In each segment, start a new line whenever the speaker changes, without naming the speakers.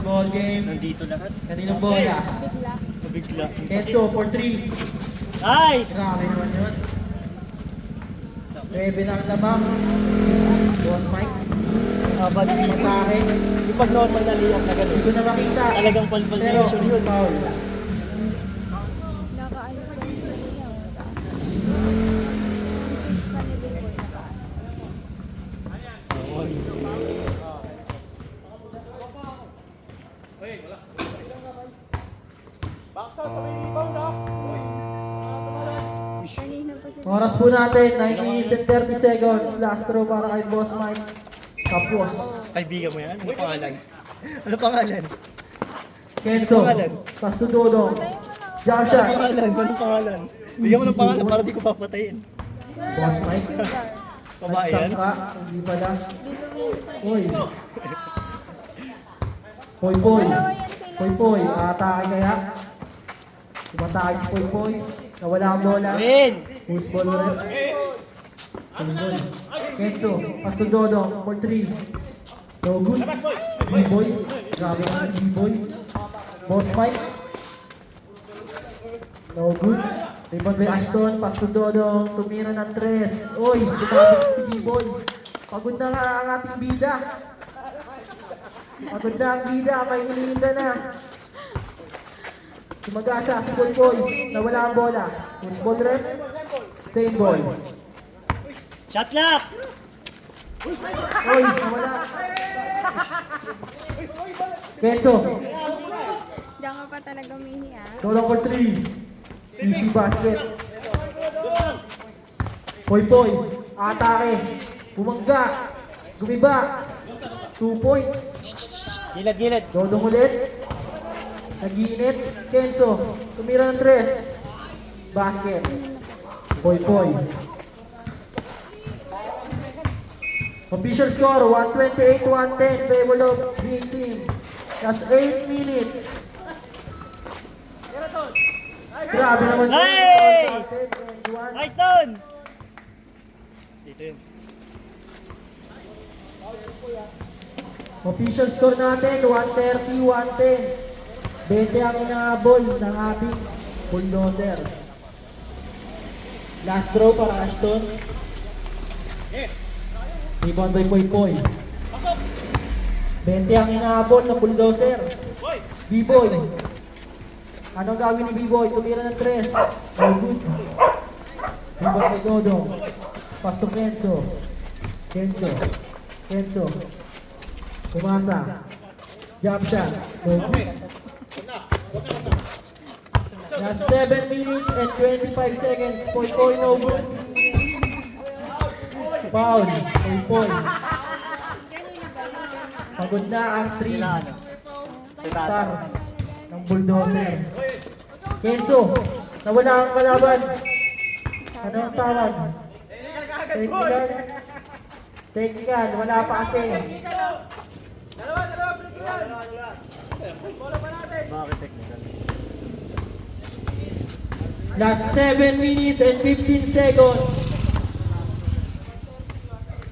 Ball game.
Nandito lahat.
Kaninong bola?
Bigla.
Enzo for 3.
Nice!
Grabe naman yun. 9 ang lamang. Boss Mike.
Ba't
Matake.
yung pag normal na liyak na gano'n?
Hindi ko na makita.
Talagang palpal na
Pero,
usually yun.
foul.
Nakaano pa rin sa niya. Choose pa ni Bebo na taas. Kanina pa sila.
Oras po natin, 9 minutes and 30 seconds. Last throw para kay Boss Mike. Tapos,
Kaibigan mo yan? Ano pangalan? Ano pangalan?
Kenzo. Pass to Dodong.
Tayo mo na.
Jump
Ano
shot.
pangalan? Ano pangalan? Bigyan mo ng pangalan para di ko papatayin.
Boss Mike.
Sugar.
Babae yan?
Sangka. Hindi pala.
Bebo.
Uy. Poy Poy.
Dalawa yan sila.
Poy Poy. Atake kaya. Tumatake si Poy Poy. Nawala ang bola.
Green!
Who's ball rin? Single. Kenzo. Pass to Dodong. For 3. No good. B-boy. Grabe naman si B-boy. Boss Mike. No good. Rebound by Ashton. Pass to Dodong. Tumira ng 3. Uy, sumabit si B-boy. Pagod na nga ang ating bida. Pagod na ang bida. May iniinda na. Tumagasa si Boy Boy. Nawala ang bola. Who's ball rep? Same ball.
Shot lock!
Uy, nawala. Kenzo.
Diyan ka pa talaga umihi ah.
Dodong for 3. Easy basket. Poy Poy. Atake. Bumangga. Gumiba. 2 points.
Gilid.
Dodong ulit. Nag-iinit. Kenzo. Tumira ng 3. Basket. Poy Poy. Official score 128-110. Favor of Green Team. That's 8 minutes. Grabe naman yun.
Hey!
110-1.
Nice down! Dito yun.
Official score natin 130-110. 20 ang inaabol ng ating bulldozer. Last throw para Ashton. Rebound by Poy Poy. 20 ang inaabol ng bulldozer. B-boy. Anong gagawin ni B-boy? Tumira ng 3. No good. Rebound by Dodong. Pass to Kenzo. Kenzo. Pumasa. Jump shot. No good. Last 7 minutes and 25 seconds. Poy Poy no good. Foul. Poy Poy.
Kanina ba yun?
Pagod na ang 3 star ng bulldozer. Kenzo. Nawala ang kalaban. Ano ang tawag? Technical. Wala pa kasi.
Bakit technical?
Last 7 minutes and 15 seconds.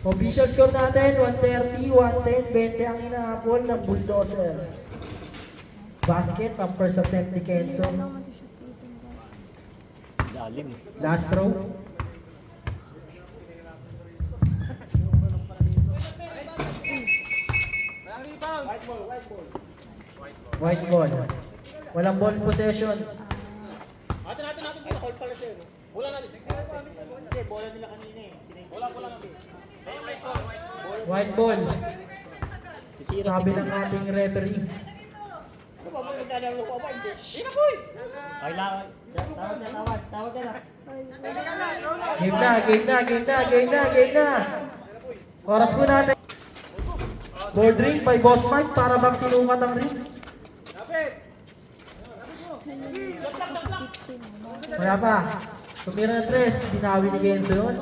Official score natin, 130-110. 20 ang inaapol ng bulldozer. Basket, ang first attempt ni Kenzo.
Lalim.
Last throw. White ball. Walang ball possession. White ball. Sabi ng ating referee.
Ay, lawat. Tawag na.
Game na. Oras po natin. Board ring by Boss Mike para bang sinukat ang ring. Kaya pa. Tumira ng 3. Binawi ni Kenzo yun.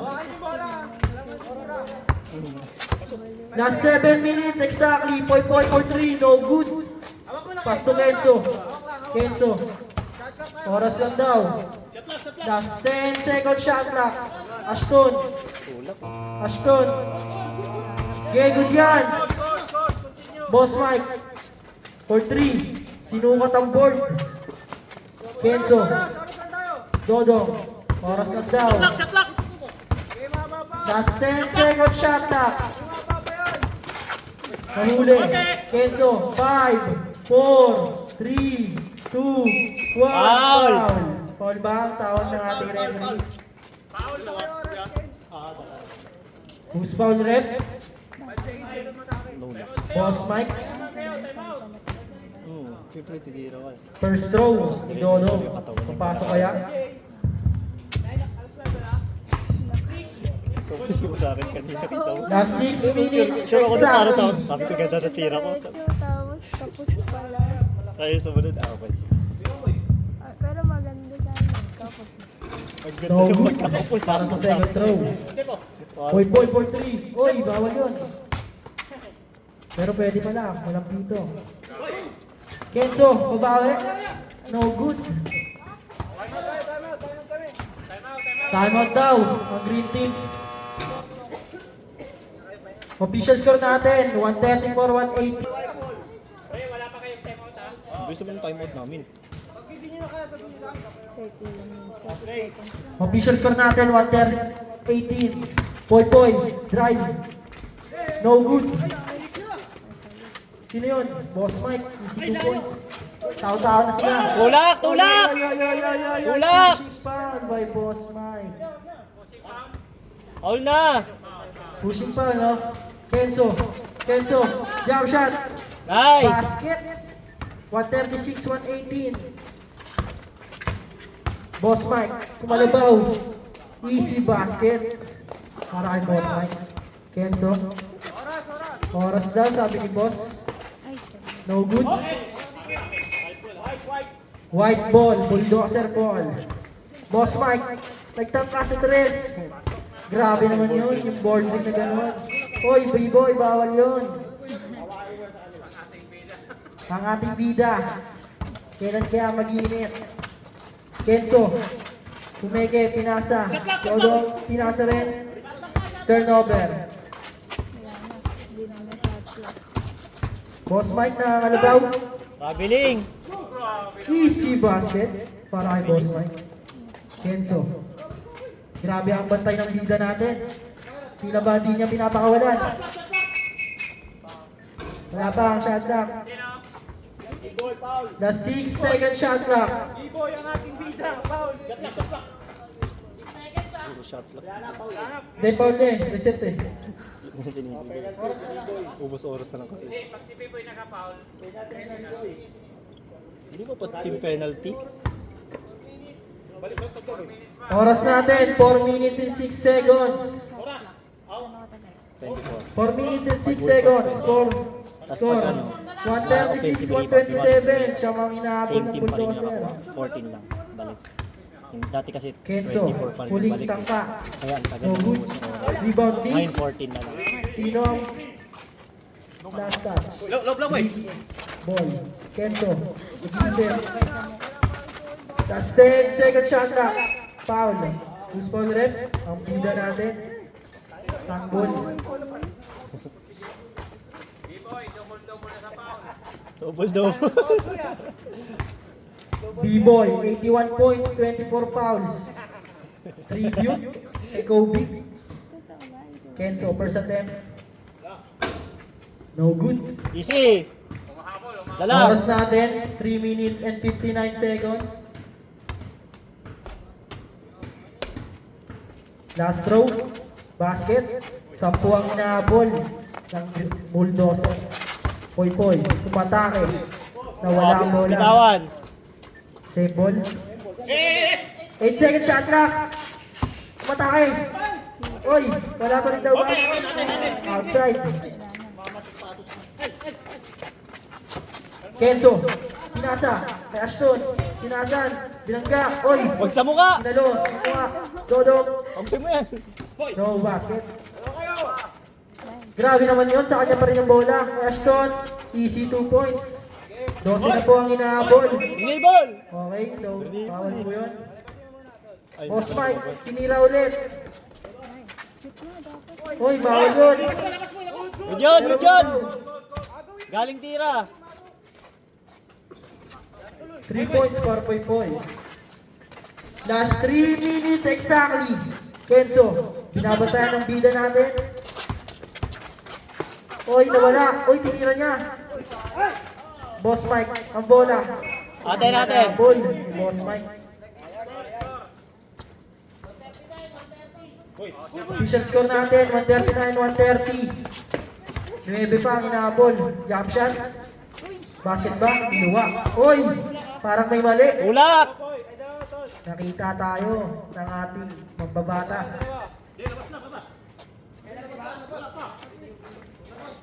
Last 7 minutes exactly. Poy Poy for 3. No good. Pass to Kenzo. Oras lang daw. Last 10 second shot clock. Ashton. Okay, good yan. Boss Mike. For 3. Sinukat ang board. Kenzo. Dodong. Oras na daw. Last 10 seconds shot clock. Nahuli. Kenzo. 5, 4, 3, 2, 1.
Foul.
Foul ba ang tawag ng ating referee? Who's foul rep? Boss Mike.
Siyempre, titira ko.
First throw. Dodo. Papasok kaya?
Tapos mo sa akin kanina kita mo.
Last 6 minutes.
Sure ako na para sa
Exact.
sabi ko ganda na tira ko.
Tapos pala.
Kaya sumunod okay.
Pero maganda sana. Tapos.
Ang
No
ganda ng
good.
pagkakapos.
Para sa second throw. Boy, for 3. Oy, bawal yun. Pero pwede pa lang. Walang pito. Kenzo, babawi. No good. Time out daw. Ang green team. Official score natin. 134-180.
Gusto mo yung timeout namin.
30
Official score natin. 118. Poy, drive. No good. Sino yun? Boss Mike. Easy 2 points. Tao-tao na sila.
Tulak! Tulak!
Tulak!
Tulak!
Pushing foul by Boss Mike.
All na!
Pushing foul, no? Kenzo. Jump shot.
Nice!
Basket. 136-118. Boss Mike. Kumalabaw. Easy basket. Para kay Boss Mike. Kenzo. Oras daw, sabi ni Boss. No good. White ball, bulldozer ball. Boss Mike, nagtangka sa tres. Grabe naman yun, yung board ring na gano'n. Hoy, B-boy, bawal yun. Ang ating bida. Kailan kaya mag-iinit? Kenzo, Pumeke, pinasa. Todo, pinasa rin. Turnover. Boss Mike na nalabaw.
Pabiling!
Easy basket para kay Boss Mike. Kenzo. Grabe ang bantay ng bida natin. Tila ba di niya pinapakawalan? Wala pa ang shot clock. The 6-second shot clock.
Puro shot lang.
Hindi, foul din. Reset eh.
Ubus oras na lang kasi. Hindi mo pa team penalty?
Oras natin, 4 minutes and 6 seconds.
24.
4 minutes and 6 seconds. Score. 136-127. Siya mang inaabot
Same
ng
team pa rin
bulldozer.
nakakuha. 14 lang. Balik. Dati kasi
Kenzo,
24 pa rin
huling
balik.
tangka.
Kaya ang tagal
No
ng
good.
ubus oras.
Rebound deep.
Ngayon 14 na lang.
Sino ang last touch? Ball. Kenzo. Nag-isip. Last 10 second shot clock. Foul. Who's foul rep? Ang bida natin. Tanggol.
Double.
B-Boy, 81 points, 24 fouls. Tribute kay Kobe. Kenzo, first attempt. No good.
Easy! Salam!
Oras natin, 3 minutes and 59 seconds. Last throw, basket. 10 ang inaabol ng bulldozer. Poy, tumatake. Nawala ang bola.
Bitawan!
Save ball. 8 second shot clock. Tumatake. Oy, wala pa rin daw ba? Outside. Kenzo, pinasa. Kay Ashton, pinasan. Binangga. Oy,
Huwag sa mukha!
sinalo. Kuha. Dodong.
Kampi mo yan!
No basket. Grabe naman yun. Sa kanya pa rin ang bola. Kay Ashton, easy 2 points. 12 na po ang inaabol.
Ingay ball!
Okay, no. Bawal po yun.
Ay,
Boss Mike, tinira ulit. Hoy, bawal yun.
Good yun, good yun. Galing tira.
3 points for Poy. Last 3 minutes exactly. Kenzo, binabantayan ng bida natin. Oy, nawala. Oy, tinira niya. Boss Mike, ang bola.
Natin.
Ball, Boss Mike. Official score natin, 139-130. 9 pa ang inaabol. Jump shot. Basket ba? Inuwa. Oy, parang may mali.
Ulak.
Nakita tayo ng ating mambabatas.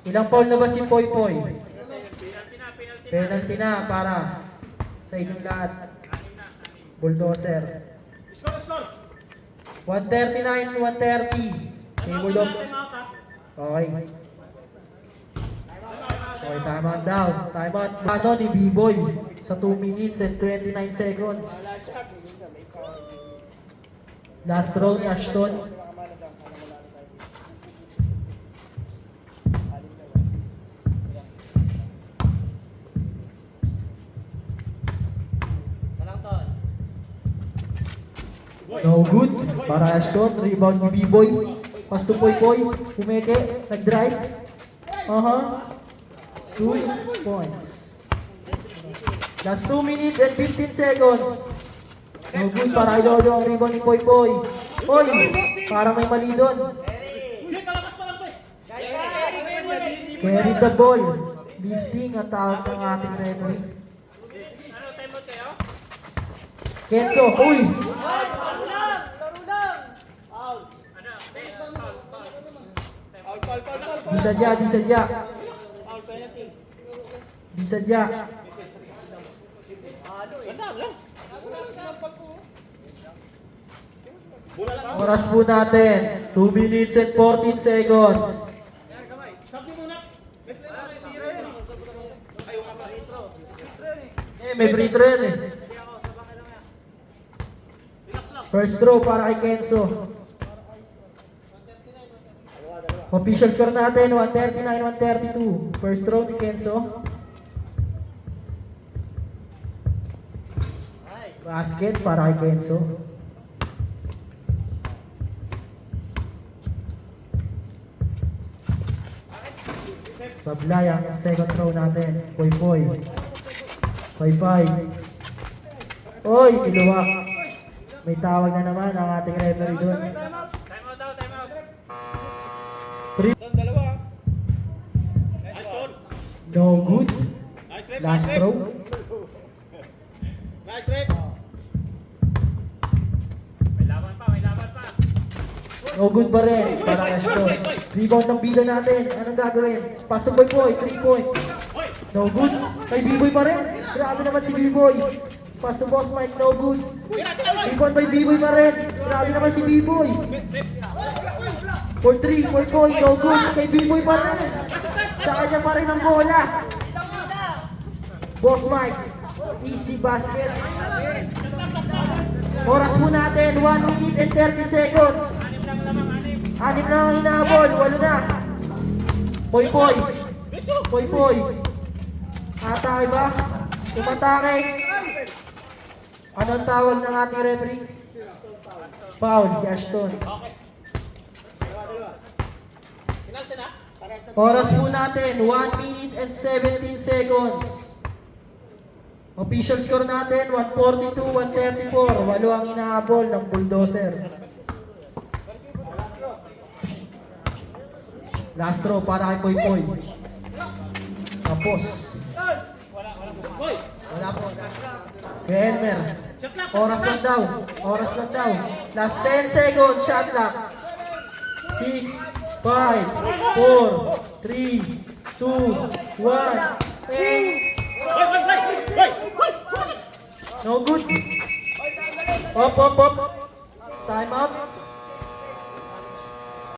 Ilang foul na ba si Poy? Penalty na para sa inyong lahat. Bulldozer. 139-130. Table of. Okay. Okay, time out daw. Time out. Ano ni B-Boy sa 2 minutes and 29 seconds. Last row ni Ashton. No good. Para Ashton. Rebound ni B-Boy. Pass to Poy. Pumeke. Nag-drive. 2 points. Last 2 minutes and 15 seconds. No good para Iloilo ang rebound ni Poy. Poy, parang may mali doon. Carry the ball. Lifting ang tawag ng ating referee. Kenzo, uy! Di sadya. Oras po natin, 2 minutes and 14 seconds. May free throw yan eh. First throw para kay Kenzo. Official score natin, 139-132. First throw ni Kenzo. Basket para kay Kenzo. Sablay ang second throw natin. Poy. Oy, kiluwak. May tawag na naman ang ating referee doon.
Time out daw.
No good. Last throw.
Nice rep. May laban pa.
No good ba rin para Ashton. Rebound ng bida natin. Anong gagawin? Pass to Poy. 3 points. No good. Kay B-Boy pa rin. Grabe naman si B-Boy. Pass to Boss Mike. No good. Rebound by B-Boy pa rin. Grabe naman si B-Boy. For 3. Poy. No good. Kay B-Boy pa rin. Sa kanya pa rin ang bola. Boss Mike. Easy basket. Oras mo natin. 1 minute and 30 seconds. 6 na ang hinabol. 8 na. Poy. Atake ba? Umatake. Anong tawag ng ating referee? Foul si Ashton. Oras po natin, 1 minute and 17 seconds. Official score natin, 142-134. 8 ang inahabol ng Bulldozer. Last throw para kay Poy. Tapos. Wala po. Kay Elmer. Oras lang daw. Last 10 seconds. Shot clock. 6, 5, 4, 3, 2, 1, 10. No good. Up. Time out.